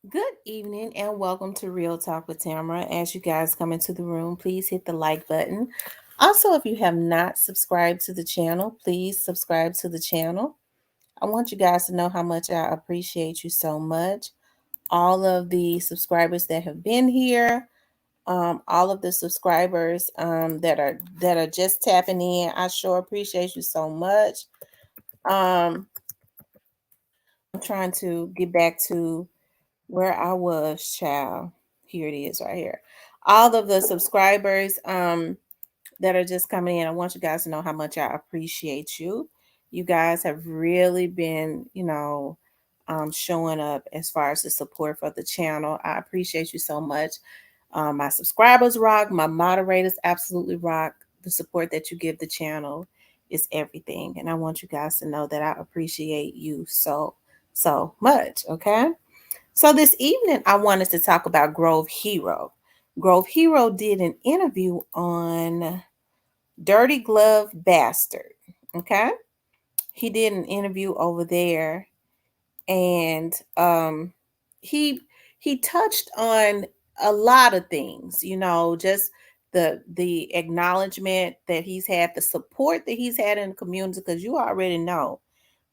Good evening and welcome to Real Talk with Tamara. As you guys come into the room, please hit the like button. Also, if you have not subscribed to the channel, please subscribe to the channel. I want you guys to know how much I appreciate you so much. All of the subscribers that have been here, all of the subscribers that are just tapping in, I sure appreciate you so much. Um, I'm trying to get back to where I was, child. Here it is right here. All of the subscribers that are just coming in, I want you guys to know how much I appreciate you. You guys have really been, showing up as far as the support for the channel. I appreciate you so much. My subscribers rock, my moderators absolutely rock. The support that you give the channel is everything. And I want you guys to know that I appreciate you so much. Okay. So this evening, I wanted to talk about Grove Hero. Grove Hero did an interview on Dirty Glove Bastard. Okay, he did an interview over there, and he he touched on a lot of things. Just the acknowledgement that he's had, the support that he's had in the community. Because you already know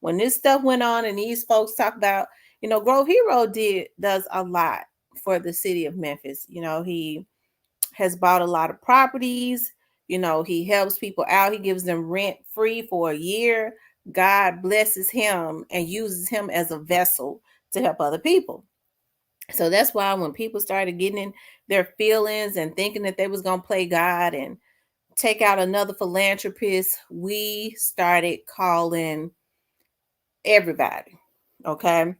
when this stuff went on, and these folks talk about, Grove Hero does a lot for the city of Memphis. He has bought a lot of properties. He helps people out. He gives them rent free for a year. God blesses him and uses him as a vessel to help other people. So that's why when people started getting in their feelings and thinking that they was going to play God and take out another philanthropist, we started calling everybody. Okay.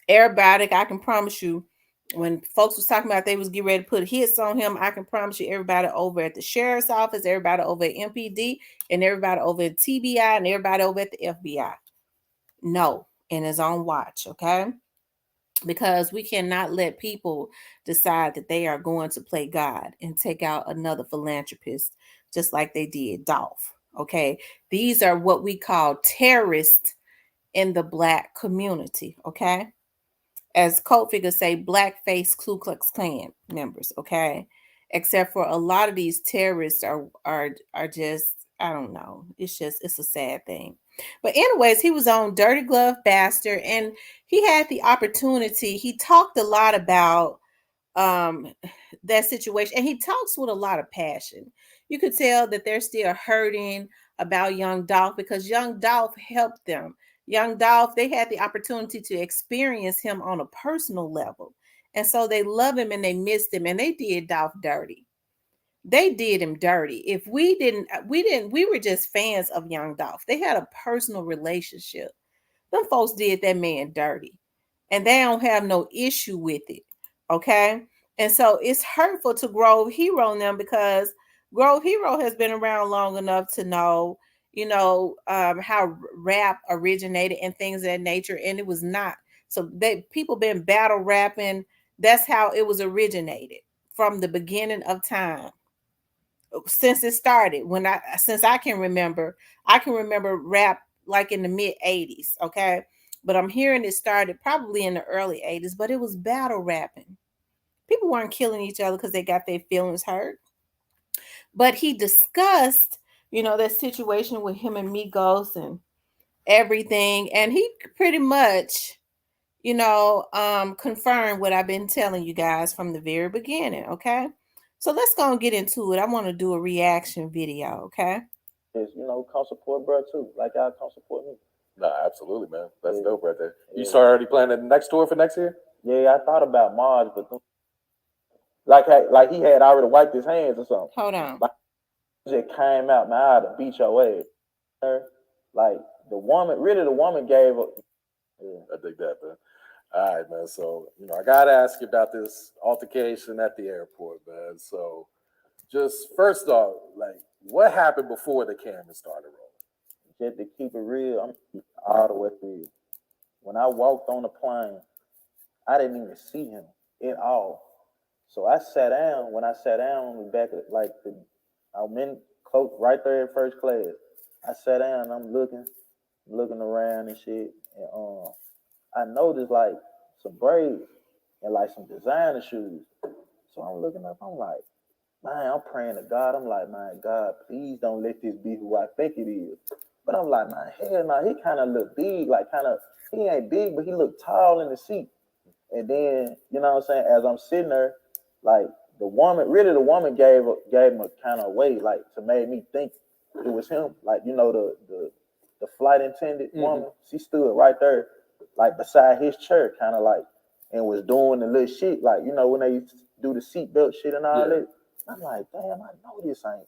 Everybody, I can promise you, when folks was talking about they was getting ready to put hits on him, I can promise you everybody over at the sheriff's office, everybody over at MPD, and everybody over at TBI, and everybody over at the FBI. No, in his own watch, okay? Because we cannot let people decide that they are going to play God and take out another philanthropist just like they did Dolph. Okay. These are what we call terrorists in the black community. Okay. As cult figures say, blackface Ku Klux Klan members, okay? Except for a lot of these terrorists are just, I don't know. It's a sad thing. But anyways, he was on Dirty Glove Bastard, and he had the opportunity. He talked a lot about um that situation, and he talks with a lot of passion. You could tell that they're still hurting about young Dolph, because young Dolph helped them. Young Dolph, they had the opportunity to experience him on a personal level, and so they love him and they missed him, and they did Dolph dirty. They did him dirty. If we were just fans of young Dolph. They had a personal relationship. Them folks did that man dirty, and they don't have no issue with it. Okay. And so it's hurtful to Grove Hero now, because Grove Hero has been around long enough to know, how rap originated and things of that nature. And it was not. So they people been battle rapping. That's how it was originated from the beginning of time, since it started. Since I can remember rap like in the mid 80s. Okay. But I'm hearing it started probably in the early 80s, but it was battle rapping. People weren't killing each other because they got their feelings hurt. But he discussed, that situation with him and Migos and everything. And he pretty much, confirmed what I've been telling you guys from the very beginning. Okay. So let's go and get into it. I want to do a reaction video. Okay. Is come support bro too. Like y'all come support me. No, absolutely, man. That's Yeah. dope right there. You Yeah. start already planning the next tour for next year? Yeah, I thought about Mars, but like he had already wiped his hands or something. Hold on. Like it came out, man, I had to beat your ass. Like the woman gave up. Yeah. I dig that, man. All right, man. So, I got to ask you about this altercation at the airport, man. So, just first off, like, what happened before the camera started rolling? Just to keep it real, I'm all the way real. When I walked on the plane, I didn't even see him at all. So I sat down. When I sat down on the back of I'm in close right there in first class. I sat down and I'm looking around and shit. And I noticed like some braids. and like some designer shoes. So I'm looking up, I'm like, man, I'm praying to God. I'm like, man, God, please don't let this be who I think it is. But I'm like, man, hell no, he kind of look big, like kind of, he ain't big, but he look tall in the seat. And then, you know what I'm saying, as I'm sitting there, like the woman gave him a kind of way, like to make me think it was him. Like, you know, the flight attendant woman, she stood right there, like beside his chair, kind of like, and was doing the little shit, like, you know, when they do the seatbelt shit and all that. I'm like, damn, I know this ain't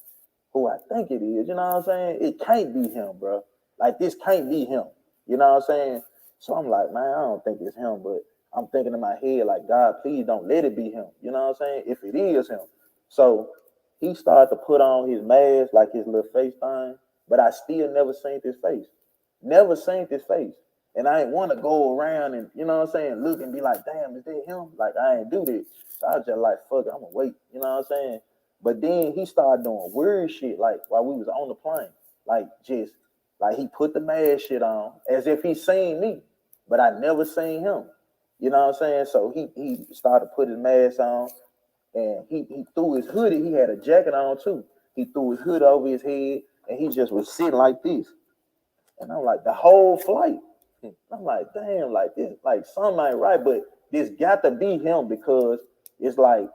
who I think it is. You know what I'm saying? It can't be him, bro. Like, this can't be him. You know what I'm saying? So I'm like, man, I don't think it's him, but I'm thinking in my head, like, God, please don't let it be him. You know what I'm saying? If it is him. So he started to put on his mask, like his little face thing, but I still never seen his face. Never seen his face. And I ain't want to go around and, you know what I'm saying, look and be like, damn, is that him? Like, I ain't do this. So I was just like, fuck it, I'm going to wait. You know what I'm saying? But then he started doing weird shit, like, while we was on the plane. Like, just, like, he put the mask shit on as if he seen me, but I never seen him. You know what I'm saying? So he started to put his mask on, and he threw his hoodie. He had a jacket on, too. He threw his hood over his head, and he just was sitting like this. And I'm like, the whole flight. I'm like, damn, like this, like something ain't right, but this got to be him because it's like,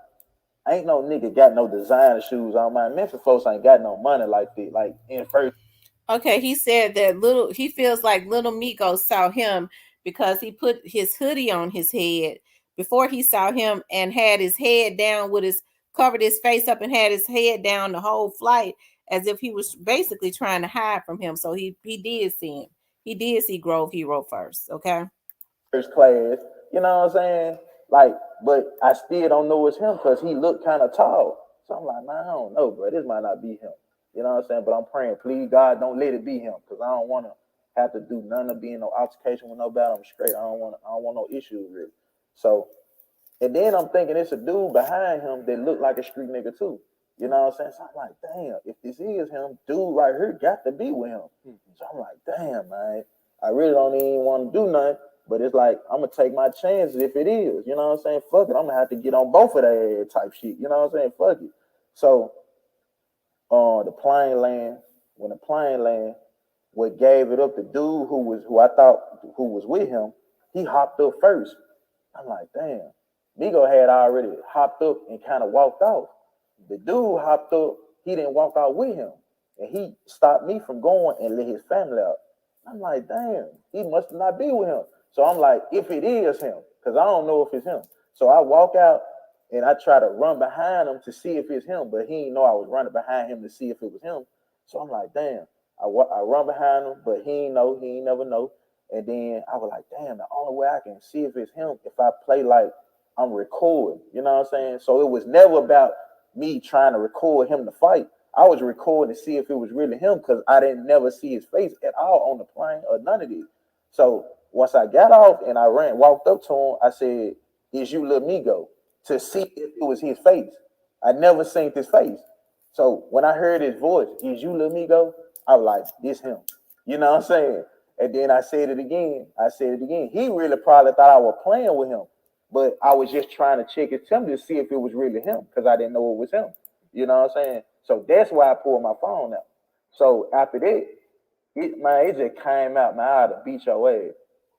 ain't no nigga got no designer shoes on. My Memphis folks ain't got no money like that. Like in first. Okay, he said that he feels like Little Migos saw him because he put his hoodie on his head before he saw him and had his head down covered his face up and had his head down the whole flight as if he was basically trying to hide from him. So he did see him. He did see Grove Hero first, okay? First class, you know what I'm saying? Like, but I still don't know it's him because he looked kind of tall. So I'm like, man, I don't know, bro. This might not be him. You know what I'm saying? But I'm praying, please, God, don't let it be him because I don't want to have to do none of being no altercation with nobody. I'm straight. I don't want no issues really. So, and then I'm thinking it's a dude behind him that looked like a street nigga too. You know what I'm saying? So I'm like, damn, if this is him, dude right here got to be with him. So I'm like, damn, man, I really don't even want to do nothing. But it's like, I'm going to take my chances if it is. You know what I'm saying? Fuck it. I'm going to have to get on both of that type shit. You know what I'm saying? Fuck it. So the plane land, when the plane land, what gave it up, the dude who I thought who was with him, he hopped up first. I'm like, damn. Migo had already hopped up and kind of walked off. The dude hopped up, he didn't walk out with him. And he stopped me from going and let his family out. I'm like, damn, he must not be with him. So I'm like, if it is him, because I don't know if it's him. So I walk out and I try to run behind him to see if it's him, but he didn't know I was running behind him to see if it was him. So I'm like, damn. I run behind him, but he ain't never know. And then I was like, damn, the only way I can see if it's him if I play like I'm recording. You know what I'm saying? So it was never about me trying to record him to fight. I was recording to see if it was really him because I didn't never see his face at all on the plane or none of this. So once I got off and I walked up to him, I said, is you Lil Migo? To see if it was his face. I never seen his face. So when I heard his voice, is you Lil Migo? I was like, this him. You know what I'm saying? And then I said it again. He really probably thought I was playing with him. But I was just trying to check his temperature to see if it was really him because I didn't know it was him. You know what I'm saying? So that's why I pulled my phone out. So after that, it just came out, man, I had to beat your ass.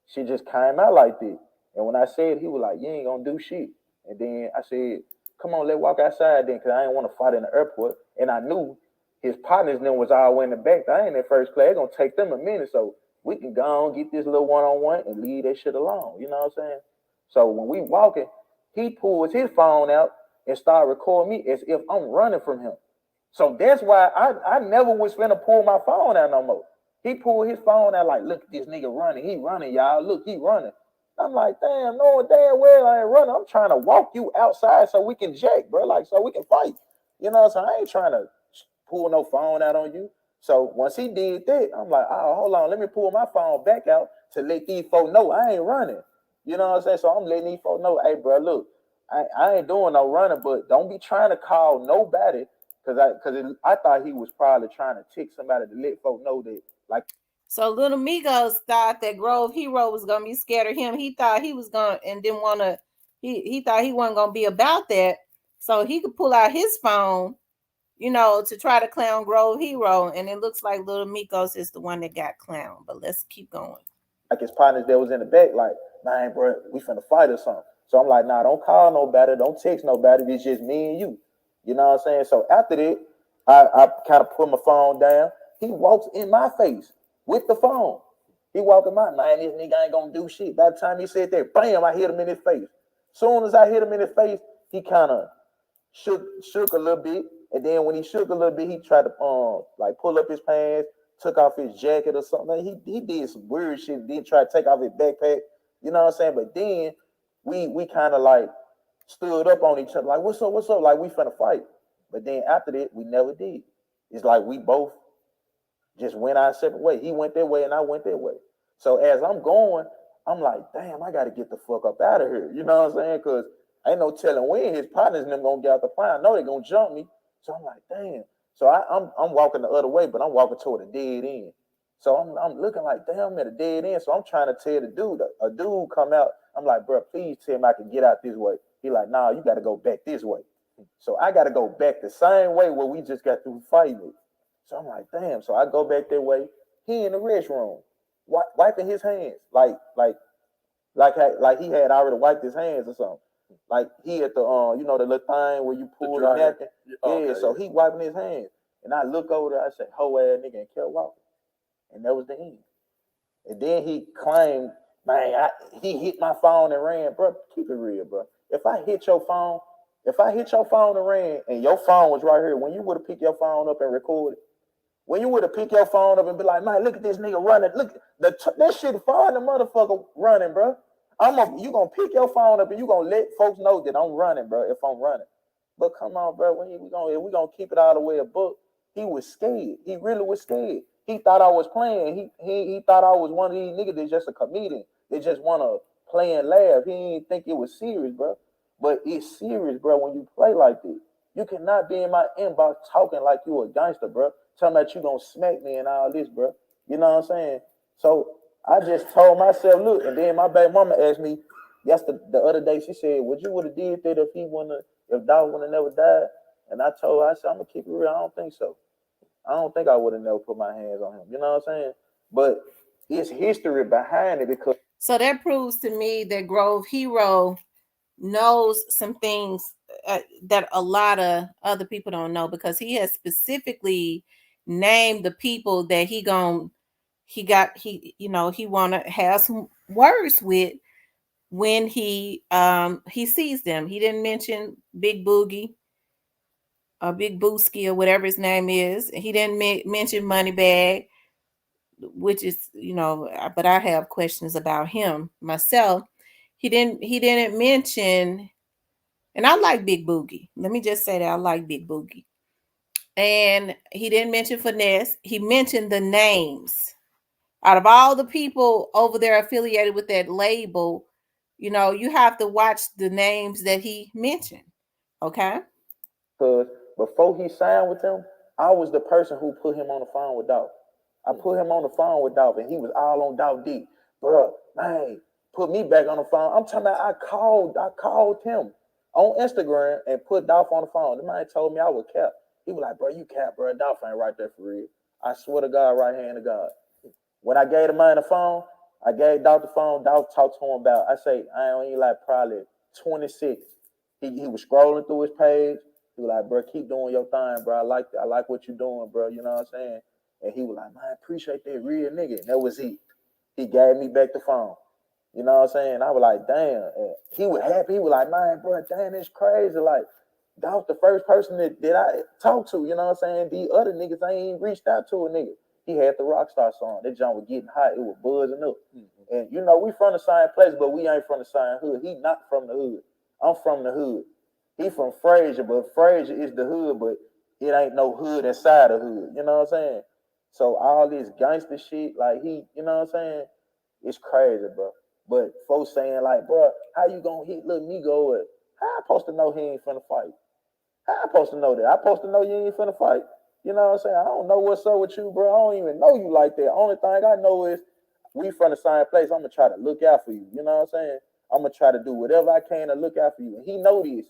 She just came out like this. And when I said, he was like, you ain't gonna do shit. And then I said, come on, let's walk outside then, because I didn't want to fight in the airport. And I knew his partners then was all in the back. I ain't in first class. It's gonna take them a minute. So we can go on, get this little one-on-one and leave that shit alone. You know what I'm saying? So when we walking, he pulls his phone out and start recording me as if I'm running from him. So that's why I never was finna pull my phone out no more. He pulled his phone out like, look at this nigga running. He running, y'all. Look, he running. I'm like, damn, no, damn well I ain't running. I'm trying to walk you outside so we can jack, bro. Like, so we can fight. You know what I'm saying? I ain't trying to pull no phone out on you. So once he did that, I'm like, oh, hold on. Let me pull my phone back out to let these folks know I ain't running. You know what I'm saying? So I'm letting these folks know, hey, bro, look, I ain't doing no running, but don't be trying to call nobody because I thought he was probably trying to tick somebody to let folks know that, like. So Little Migos thought that Grove Hero was gonna be scared of him. He thought he was gonna and didn't want to He thought he wasn't gonna be about that, so he could pull out his phone, to try to clown Grove Hero, and it looks like Little Migos is the one that got clowned. But let's keep going. Like his partners that was in the back, like, man, bro, we finna fight or something. So I'm like, nah, don't call nobody, don't text nobody. It's just me and you. You know what I'm saying? So after that, I kind of put my phone down. He walks in my face with the phone. He walking my man, this nigga ain't gonna do shit. By the time he said that, bam, I hit him in his face. Soon as I hit him in his face, he kind of shook a little bit. And then when he shook a little bit, he tried to like pull up his pants, took off his jacket or something. He did some weird shit. Then try to take off his backpack. You know what I'm saying? But then we kind of like stood up on each other, like, what's up, what's up? Like we finna fight. But then after that, we never did. It's like we both just went our separate way. He went that way and I went that way. So as I'm going, I'm like, damn, I gotta get the fuck up out of here. You know what I'm saying? Cause ain't no telling when his partners and them gonna get out the plane. I know they're gonna jump me. So I'm like, damn. So I'm walking the other way, but I'm walking toward a dead end. So I'm looking like, damn, I'm at a dead end. So I'm trying to tell the dude, a dude come out. I'm like, bro, please tell him I can get out this way. He like, nah, you gotta go back this way. So I gotta go back the same way where we just got through fighting. So I'm like, damn. So I go back that way. He in the restroom, wiping his hands, like he had already wiped his hands or something. Like he at the the little thing where you pull the napkin. Okay, yeah, so he wiping his hands. And I look over there, I say, ho ass nigga, and kept walking. And that was the end. And then he claimed, man, he hit my phone and ran. Bro, keep it real, bro. If I hit your phone and ran, and your phone was right here, when you would have picked your phone up and recorded, when you would have picked your phone up and be like, man, look at this nigga running. Look, that shit far the motherfucker running, bro. You gonna pick your phone up and you gonna let folks know that I'm running, bro, if I'm running. But come on, bro, we gonna keep it all the way a book. He was scared. He really was scared. He thought I was playing. He thought I was one of these niggas that's just a comedian. They just want to play and laugh. He didn't think it was serious, bro. But it's serious, bro, when you play like this. You cannot be in my inbox talking like you a gangster, bro. Talking about you gonna smack me and all this, bro. You know what I'm saying? So I just told myself, look, and then my baby mama asked me the other day, she said, would you would have did that if Dog would have never died? And I told her, I said, I'm gonna keep it real. I don't think so. I don't think I would have never put my hands on him. You know what I'm saying? But it's history behind it because. So that proves to me that Grove Hero knows some things that a lot of other people don't know, because he has specifically named the people that he want to have some words with when he sees them. He didn't mention Big Boogie or Big Booski or whatever his name is. He didn't mention Moneybag, which is, but I have questions about him myself. He didn't mention, and I like Big Boogie. Let me just say that I like Big Boogie. And he didn't mention Finesse. He mentioned the names. Out of all the people over there affiliated with that label, you have to watch the names that he mentioned. Okay? Because before he signed with them, I was the person who put him on the phone with Dolph. I put him on the phone with Dolph, and he was all on Dolph D. Bro, man, put me back on the phone. I'm talking about I called him on Instagram and put Dolph on the phone. The man told me I was cap. He was like, bro, you cap, bro. Dolph ain't right there for real. I swear to God, right hand to God. When I gave the man the phone, I gave Dolph the phone. Dolph talked to him about, I say, I only like probably 26. He was scrolling through his page. He was like, bro, keep doing your thing, bro. I like what you're doing, bro. You know what I'm saying? And he was like, man, I appreciate that real nigga. And that was it. He gave me back the phone. You know what I'm saying? I was like, damn. And he was happy. He was like, man, bro, damn, it's crazy. Like, that was the first person that I talked to. You know what I'm saying? The other niggas, I ain't reached out to a nigga. He had the Rockstar song. That joint was getting hot. It was buzzing up. Mm-hmm. And, we from the same place, but we ain't from the same hood. He not from the hood. I'm from the hood. He from Frazier, but Frazier is the hood, but it ain't no hood inside the hood. You know what I'm saying? So all this gangster shit, like you know what I'm saying? It's crazy, bro. But folks saying like, bro, how you gonna hit Lil Migo? How I supposed to know he ain't finna fight? How I supposed to know that? I supposed to know you ain't finna fight? You know what I'm saying? I don't know what's up with you, bro. I don't even know you like that. Only thing I know is we from the same place. I'm gonna try to look out for you. You know what I'm saying? I'm gonna try to do whatever I can to look out for you. And he know this,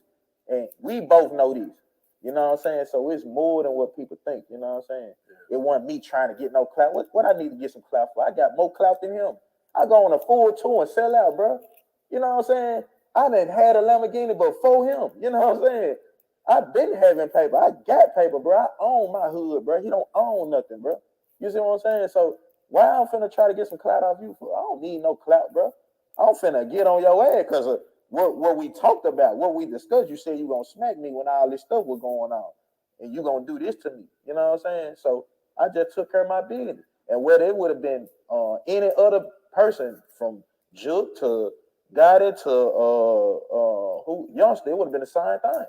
and we both know this. You know what I'm saying? So it's more than what people think. You know what I'm saying? It wasn't me trying to get no clout. What I need to get some clout for? I got more clout than him. I go on a full tour and sell out, bro. You know what I'm saying? I done had a Lamborghini before him. You know what I'm saying? I've been having paper. I got paper, bro. I own my hood, bro. He don't own nothing, bro. You see what I'm saying? So why I'm finna try to get some clout off you for? I don't need no clout, bro. I'm finna get on your ass because of what we talked about, what we discussed. You said you gonna smack me when all this stuff was going on, and you gonna do this to me. You know what I'm saying? So I just took care of my business. And whether it would have been any other person from Juke to Gotti to who youngster, it would have been the same thing.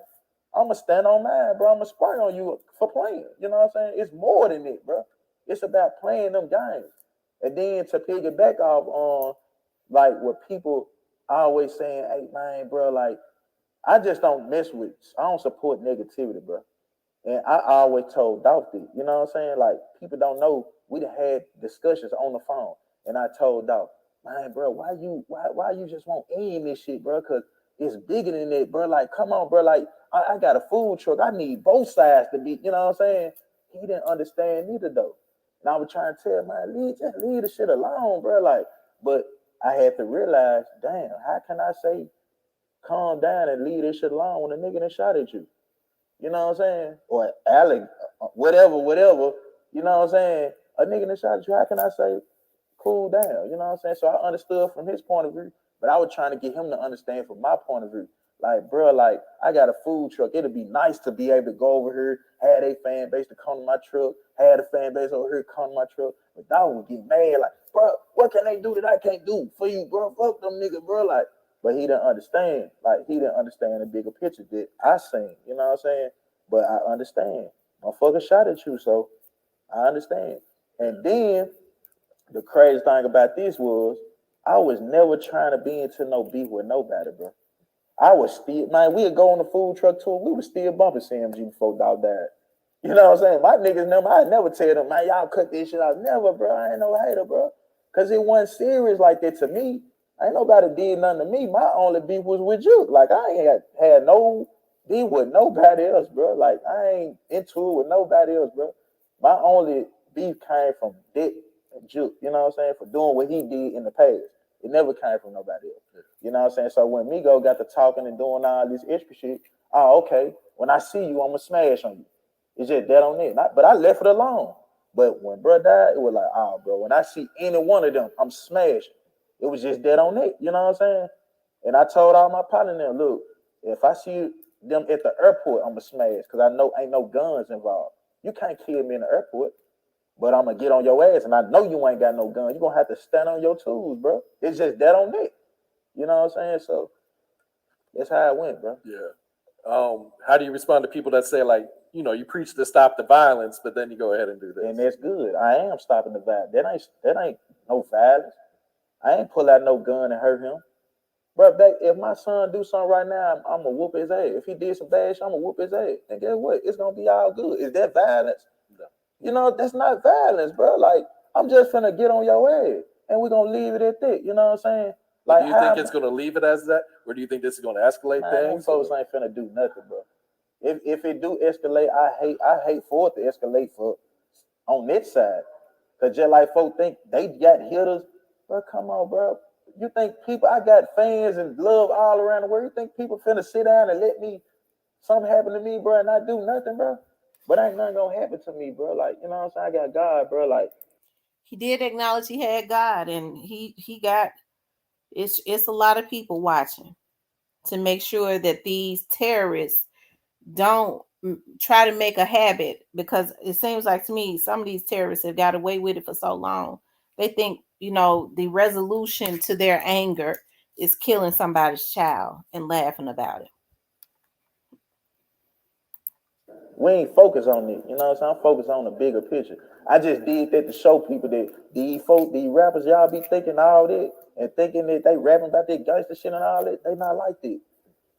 I'm gonna stand on mine, bro. I'm gonna spray on you for playing. You know what I'm saying? It's more than it, bro. It's about playing them games. And then to piggyback off on like what people always saying, hey man, bro, like I just don't mess with, I don't support negativity, bro. And I always told Dolph that, you know what I'm saying? Like people don't know we had discussions on the phone. And I told Dolph, man, bro, why you just won't end this shit, bro? Cause it's bigger than that, bro. Like, come on, bro. Like, I got a food truck. I need both sides to be, you know what I'm saying? He didn't understand neither though. And I was trying to tell man, just leave the shit alone, bro. Like, but I had to realize, damn, how can I say calm down and leave this shit alone when a nigga done shot at you? You know what I'm saying? Or Alec, whatever, you know what I'm saying? A nigga done shot at you, how can I say cool down? You know what I'm saying? So I understood from his point of view, but I was trying to get him to understand from my point of view. Like, bro, like, I got a food truck. It'd be nice to be able to go over here, have a fan base to come to my truck, have a fan base over here come to my truck. But dog would get mad, like, bro, what can they do that I can't do for you, bro? Fuck them niggas, bro. Like, but he didn't understand. Like, he didn't understand the bigger picture that I seen. You know what I'm saying? But I understand. Motherfucker shot at you, so I understand. And then the crazy thing about this was I was never trying to be into no beef with nobody, bro. I was still, man, we'd go on the food truck tour. We were still bumping CMG before Dog died. You know what I'm saying? My niggas never, I never tell them, man, y'all cut this shit out. Never, bro. I ain't no hater, bro. Because it wasn't serious like that to me. Ain't nobody did nothing to me. My only beef was with you. Like, I ain't had no beef with nobody else, bro. Like, I ain't into it with nobody else, bro. My only beef came from Dick and Juke, you know what I'm saying, for doing what he did in the past. It never came from nobody else. You know what I'm saying? So when Migo got to talking and doing all this extra shit, oh, okay, when I see you, I'm going to smash on you. It's just that on it. But I left it alone. But when bro died, it was like, oh, bro, when I see any one of them, I'm smashing. It was just dead on it. You know what I'm saying? And I told all my partners, look, if I see them at the airport, I'm going to smash because I know ain't no guns involved. You can't kill me in the airport. But I'm going to get on your ass, and I know you ain't got no gun. You're going to have to stand on your tools, bro. It's just that on it. You know what I'm saying? So that's how it went, bro. Yeah. How do you respond to people that say, like, you know, you preach to stop the violence, but then you go ahead and do this? And that's good. I am stopping the violence. That ain't no violence. I ain't pull out no gun and hurt him. Bro, if my son do something right now, I'm going to whoop his ass. If he did some bad shit, I'm going to whoop his ass. And guess what? It's going to be all good. Is that violence? No. You know, that's not violence, bro. Like, I'm just finna get on your ass, and we're going to leave it at that. You know what I'm saying? Like, do you think it's going to leave it as that, or do you think this is going to escalate things? Folks ain't finna do nothing, bro. If it do escalate, I hate for it to escalate for on this side. Cause just like folks think they got hitters, bro. Come on, bro. You think people? I got fans and love all around the world. You think people finna sit down and let me something happen to me, bro, and not do nothing, bro? But ain't nothing gonna happen to me, bro. Like, you know what I'm saying? I got God, bro. Like, he did acknowledge he had God, and he got it's a lot of people watching to make sure that these terrorists don't try to make a habit, because it seems like to me some of these terrorists have got away with it for so long. They think, you know, the resolution to their anger is killing somebody's child and laughing about it. We ain't focused on it, you know what I'm saying? I'm focused on the bigger picture. I just did that to show people that these rappers, y'all be thinking all that and thinking that they rapping about that gangster shit and all that. They not like that.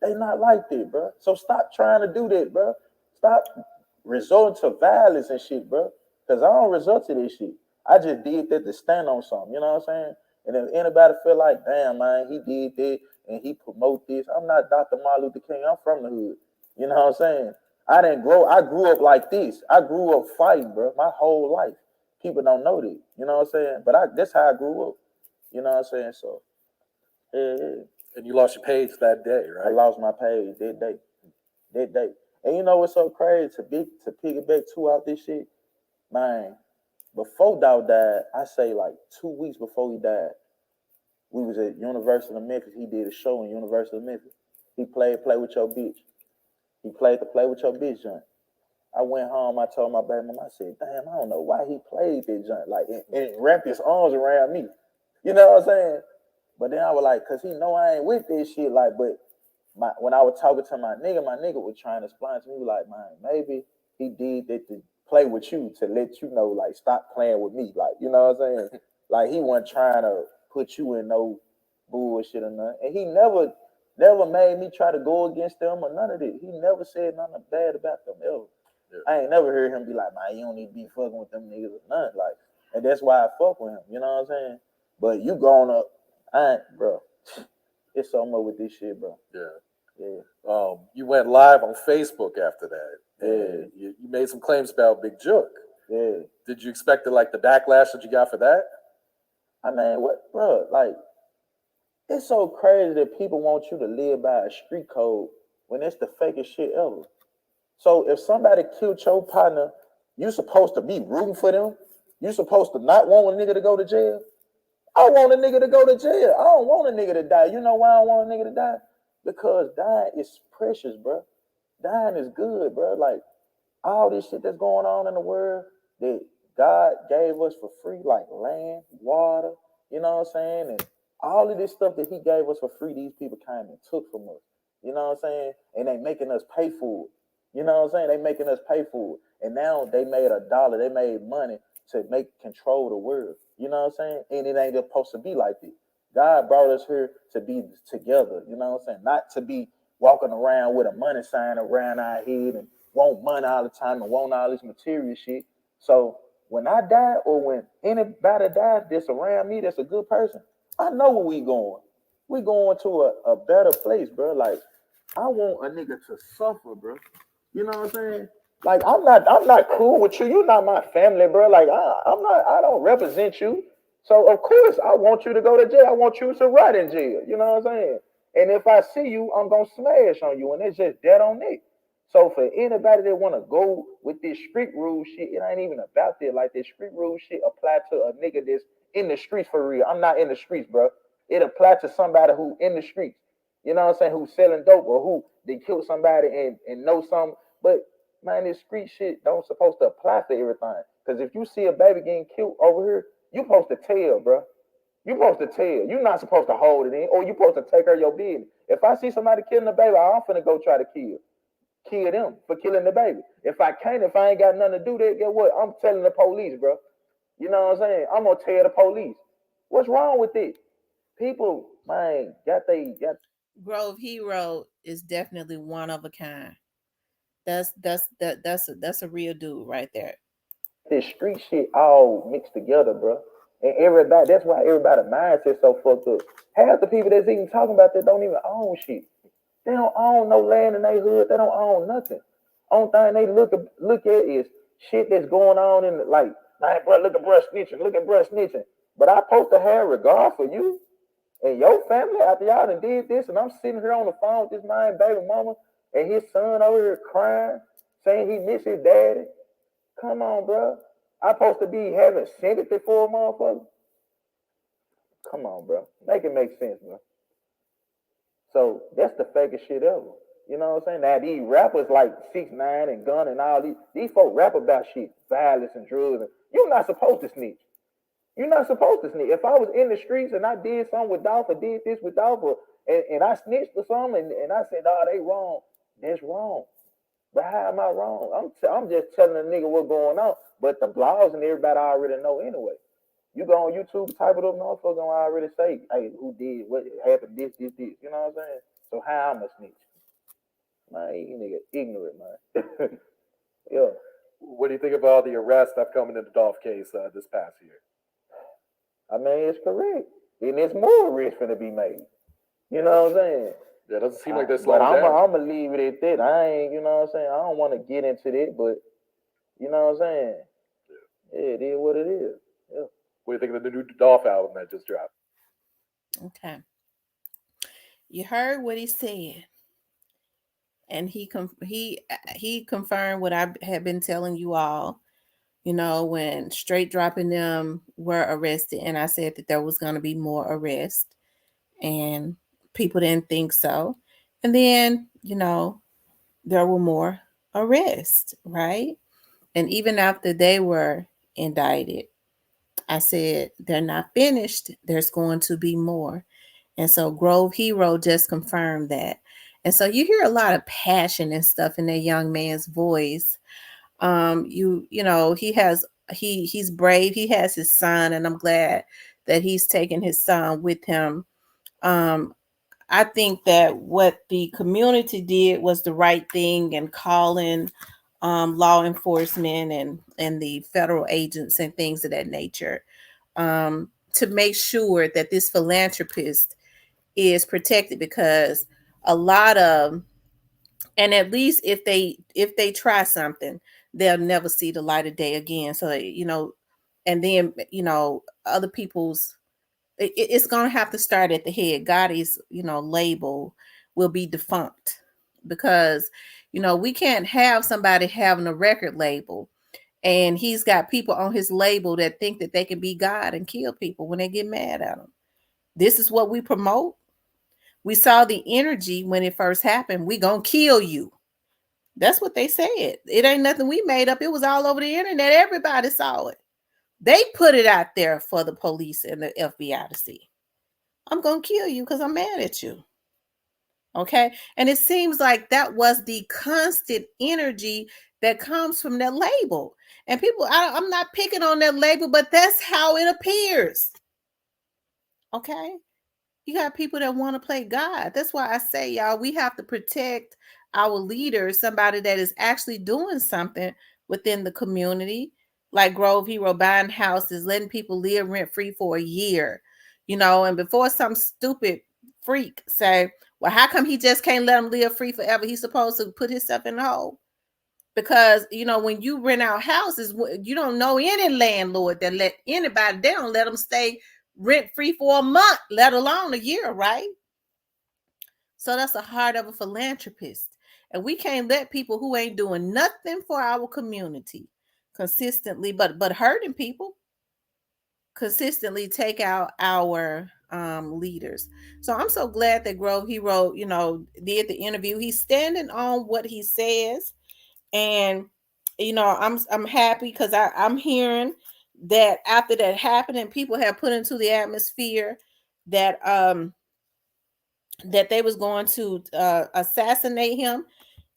They not like that, bro. So stop trying to do that, bro. Stop resorting to violence and shit, bro. Because I don't resort to this shit. I just did that to stand on something, you know what I'm saying? And if anybody feel like, damn, man, he did that and he promote this. I'm not Dr. Martin Luther King. I'm from the hood. You know what I'm saying? I grew up like this. I grew up fighting, bro, my whole life. People don't know that. You know what I'm saying? But that's how I grew up. You know what I'm saying? So, yeah. And you lost your page that day, right? I lost my page that day. That day. And you know what's so crazy to piggyback two out this shit? Man, before Dow died, I say like 2 weeks before he died, we was at University of Memphis. He did a show in University of Memphis. He played Play With Your Bitch. He played the Play With Your Bitch joint. I went home, I told my baby mama, I said, damn, I don't know why he played that joint. Like, and wrapped his arms around me. You know what I'm saying? But then I was like, cause he know I ain't with this shit. Like, but when I was talking to my nigga was trying to explain to me, like, man, maybe he did that to play with you, to let you know, like, stop playing with me. Like, you know what I'm saying? Like, he wasn't trying to put you in no bullshit or nothing. And he never made me try to go against them or none of that. He never said nothing bad about them ever. Yeah. I ain't never heard him be like, man, you don't need to be fucking with them niggas or nothing. Like, and that's why I fuck with him. You know what I'm saying? But you growing up, bro, it's so much with this shit, bro. Yeah. Yeah. You went live on Facebook after that. Yeah. You made some claims about Big Jook. Yeah. Did you expect the backlash that you got for that? I mean, what, bro? Like, it's so crazy that people want you to live by a street code when it's the fakest shit ever. So if somebody killed your partner, you supposed to be rooting for them? You supposed to not want a nigga to go to jail? I want a nigga to go to jail. I don't want a nigga to die. You know why I don't want a nigga to die? Because dying is precious, bro. Dying is good, bro. Like, all this shit that's going on in the world that God gave us for free, like land, water, you know what I'm saying? And all of this stuff that he gave us for free, these people came and took from us. You know what I'm saying? And they making us pay for it. You know what I'm saying? They making us pay for it. And now they made $1. They made money to control the world. You know what I'm saying? And it ain't supposed to be like this. God brought us here to be together. You know what I'm saying? Not to be walking around with a money sign around our head and want money all the time and want all this material shit. So when I die or when anybody dies that's around me that's a good person, I know where we going. We going to a better place, bro. Like, I want a nigga to suffer, bro. You know what I'm saying? Like, I'm not cool with you. You're not my family, bro. Like, I don't represent you. So of course I want you to go to jail. I want you to rot in jail. You know what I'm saying? And if I see you, I'm gonna smash on you, and it's just dead on it. So for anybody that want to go with this street rule shit, it ain't even about that. Like, this street rule shit apply to a nigga that's in the streets for real. I'm not in the streets, bro. It apply to somebody who in the streets. You know what I'm saying? Who's selling dope or who they killed somebody and know something. But man, this street shit don't supposed to apply to everything. Because if you see a baby getting killed over here, you supposed to tell, bro. You supposed to tell. You're not supposed to hold it in, or you supposed to take her your business. If I see somebody killing a baby, I'm finna go try to kill them for killing the baby. If I ain't got nothing to do that, get what? I'm telling the police, bro. You know what I'm saying? I'm gonna tell the police. What's wrong with it? People, man, got Grove Hero is definitely one of a kind. That's a real dude right there. This street shit all mixed together, bro. And everybody, that's why everybody's mindset so fucked up. Half the people that's even talking about that don't even own shit. They don't own no land in their hood. They don't own nothing. Only thing they look at is shit that's going on in the, like, man, bro, look at bruh snitching. But I supposed to have regard for you and your family after y'all done did this, and I'm sitting here on the phone with this man, baby mama, and his son over here crying, saying he miss his daddy. Come on, bro. I supposed to be having sympathy for a motherfucker? Come on, bro. Make it make sense, bro. So that's the fakest shit ever. You know what I'm saying? Now these rappers like 6ix9ine and Gun and all these folk rap about shit, violence and drugs. And you're not supposed to snitch. You're not supposed to snitch. If I was in the streets and I did something with Dolph or did this with Dolph and I snitched or something and I said, oh, they wrong, that's wrong. But how am I wrong? I'm just telling a nigga what's going on. But the blogs and everybody already know anyway. You go on YouTube, type it up, motherfucker gonna already say, hey, who did, what happened, this. You know what I'm saying? So how I'm a snitch? Man, you nigga ignorant, man. Yeah. What do you think of all the arrests that come into the Dolph case this past year? I mean, it's correct. And there's more arrests finna be made. You know what I'm saying? Yeah, doesn't seem like they're But slowing I'm down. gonna leave it at that. I ain't, you know what I'm saying? I don't want to get into that, but you know what I'm saying? Yeah, it is what it is. Yeah. What do you think of the new Dolph album that just dropped? Okay. You heard what he said. And he confirmed what I had been telling you all, you know, when Straight Dropping them were arrested, and I said that there was going to be more arrests, and people didn't think so. And then, you know, there were more arrests, right? And even after they were indicted, I said they're not finished. There's going to be more. And so Grove Hero just confirmed that. And so you hear a lot of passion and stuff in that young man's voice. You know, he's brave. He has his son, and I'm glad that he's taking his son with him. Um, I think that what the community did was the right thing, and calling law enforcement and the federal agents and things of that nature, to make sure that this philanthropist is protected, because a lot of, and at least if they try something, they'll never see the light of day again. So, you know, and then, you know, other people's, it's going to have to start at the head. Gotti's, you know, label will be defunct, because, you know, we can't have somebody having a record label and he's got people on his label that think that they can be God and kill people when they get mad at him. This is what we promote. We saw the energy when it first happened. We gonna kill you. That's what they said. It ain't nothing we made up. It was all over the internet. Everybody saw it. They put it out there for the police and the FBI to see. I'm gonna kill you because I'm mad at you. Okay. And it seems like that was the constant energy that comes from that label. And people, I'm not picking on that label, but that's how it appears. Okay. You got people that want to play God. That's why I say, y'all, we have to protect our leaders, somebody that is actually doing something within the community, like Grove Hero, buying houses, letting people live rent free for a year, you know, and before some stupid freak say, well, how come he just can't let him live free forever? He's supposed to put himself in the hole. Because, you know, when you rent out houses, you don't know any landlord that let anybody, they don't let them stay rent free for a month, let alone a year, right? So that's the heart of a philanthropist. And we can't let people who ain't doing nothing for our community consistently, but hurting people, consistently take out our leaders. So I'm so glad that Grove Hero, you know, did the interview. He's standing on what he says. And you know, I'm happy because I'm hearing that after that happened and people have put into the atmosphere that that they was going to assassinate him.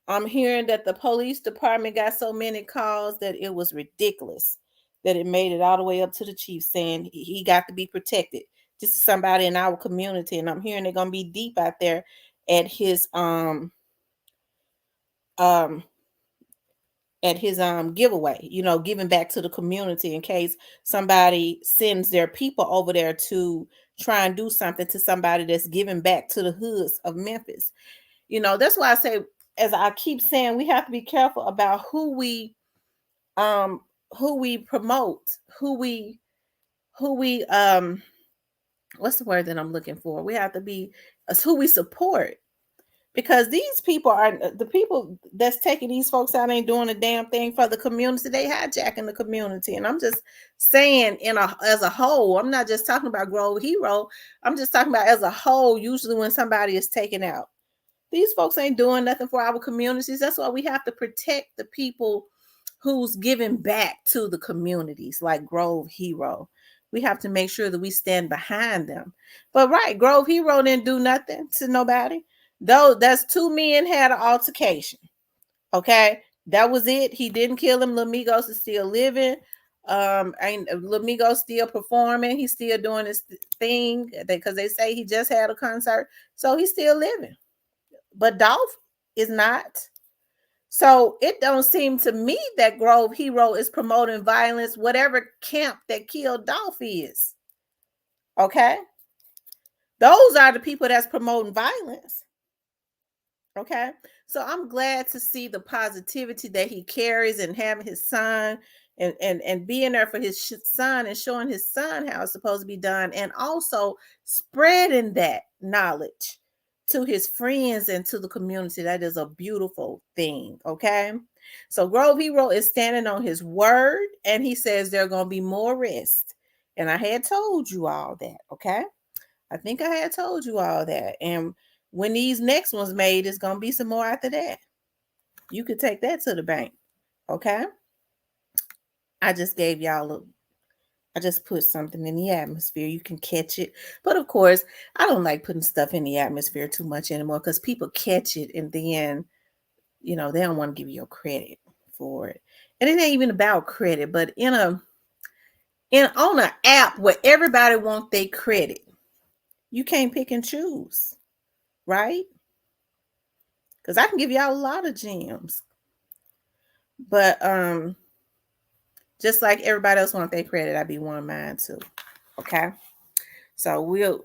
I'm hearing that the police department got so many calls that it was ridiculous, that it made it all the way up to the chief saying he got to be protected, just somebody in our community. And I'm hearing they're gonna be deep out there at his um giveaway, you know, giving back to the community in case somebody sends their people over there to try and do something to somebody that's giving back to the hoods of Memphis. You know, that's why I say, as I keep saying, we have to be careful about who we promote, who we what's the word that I'm looking for? We have to be who we support, because these people are the people that's taking these folks out ain't doing a damn thing for the community. They hijacking the community. And I'm just saying as a whole, I'm not just talking about Grove Hero. I'm just talking about as a whole. Usually when somebody is taken out, these folks ain't doing nothing for our communities. That's why we have to protect the people who's giving back to the communities, like Grove Hero. We have to make sure that we stand behind them. But right, Grove Hero didn't do nothing to nobody. Though that's two men had an altercation. Okay, that was it. He didn't kill him. Lamigos is still living. And Lamigos still performing. He's still doing his thing because they say he just had a concert, so he's still living. But Dolph is not. So it don't seem to me that Grove Hero is promoting violence, whatever camp that killed Dolph is. Okay. Those are the people that's promoting violence. Okay. So I'm glad to see the positivity that he carries and having his son and being there for his son and showing his son how it's supposed to be done, and also spreading that knowledge to his friends and to the community. That is a beautiful thing. Okay. So Grove Hero is standing on his word, and he says there are going to be more rest. And I had told you all that. Okay. I think I had told you all that. And when these next ones made, it's going to be some more after that. You could take that to the bank. Okay. I just gave y'all I just put something in the atmosphere. You can catch it. But of course, I don't like putting stuff in the atmosphere too much anymore, because people catch it and then, they don't want to give you your credit for it. And it ain't even about credit, but on an app where everybody wants their credit, you can't pick and choose, right? Because I can give y'all a lot of gems. But just like everybody else wants their credit, I be wanting mine too. Okay. So we'll,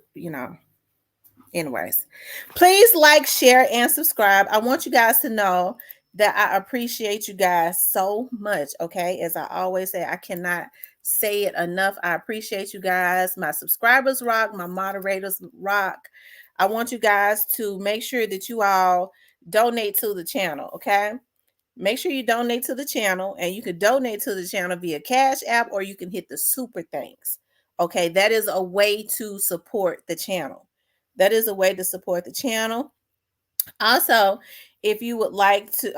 anyways, please like, share, and subscribe. I want you guys to know that I appreciate you guys so much. Okay. As I always say, I cannot say it enough. I appreciate you guys. My subscribers rock, my moderators rock. I want you guys to make sure that you all donate to the channel. Okay. Make sure you donate to the channel, and you can donate to the channel via Cash App, or you can hit the super thanks. Okay, that is a way to support the channel. That is a way to support the channel. Also, if you would like to,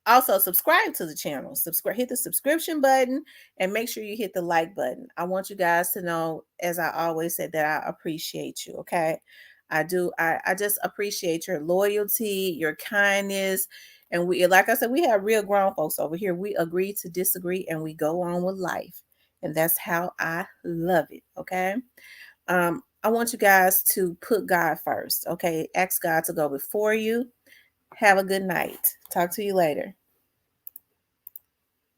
also subscribe to the channel. Hit the subscription button, and make sure you hit the like button. I want you guys to know, as I always said, that I appreciate you. Okay, I do. I just appreciate your loyalty, your kindness. And we, like I said, we have real grown folks over here. We agree to disagree, and we go on with life. And that's how I love it. Okay. I want you guys to put God first. Okay. Ask God to go before you. Have a good night. Talk to you later.